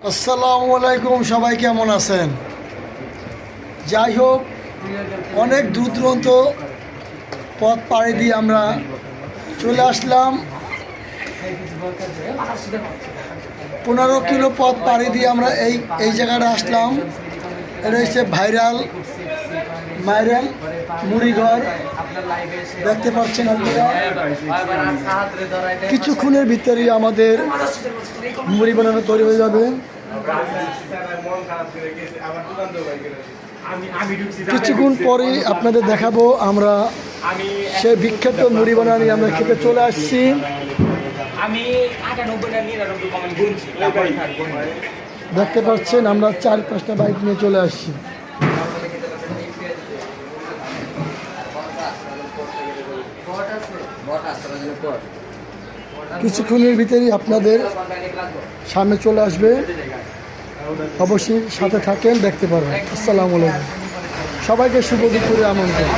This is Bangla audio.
আসসালামু আলাইকুম, সবাই কেমন আছেন? যাই হোক, অনেক দূর দূরান্ত পথ পাড়ি দিয়ে আমরা চলে আসলাম। 15 কিলো পথ পাড়ি দিয়ে আমরা এই জায়গাটা আসলাম। এটা হচ্ছে ভাইরাল মুড়িঘর, দেখতে পাচ্ছেন আপনারা। কিছুক্ষণের ভিতরেই আমাদের মুড়ি বানানো তৈরি হয়ে যাবে। কিছুক্ষণ পরেই আপনাদের দেখাবো আমরা সেই বিখ্যাত মুড়ি বানানি আমরা খেতে চলে আসছি। দেখতে পাচ্ছেন আমরা 4-5টা বাইক নিয়ে চলে আসছি। কিছুক্ষণের ভিতরেই আপনাদের সামনে চলে আসবে, অবশ্যই সাথে থাকেন, দেখতে পারবেন। আসসালামু আলাইকুম, সবাইকে শুভ দুপুরে আমন্ত্রণ।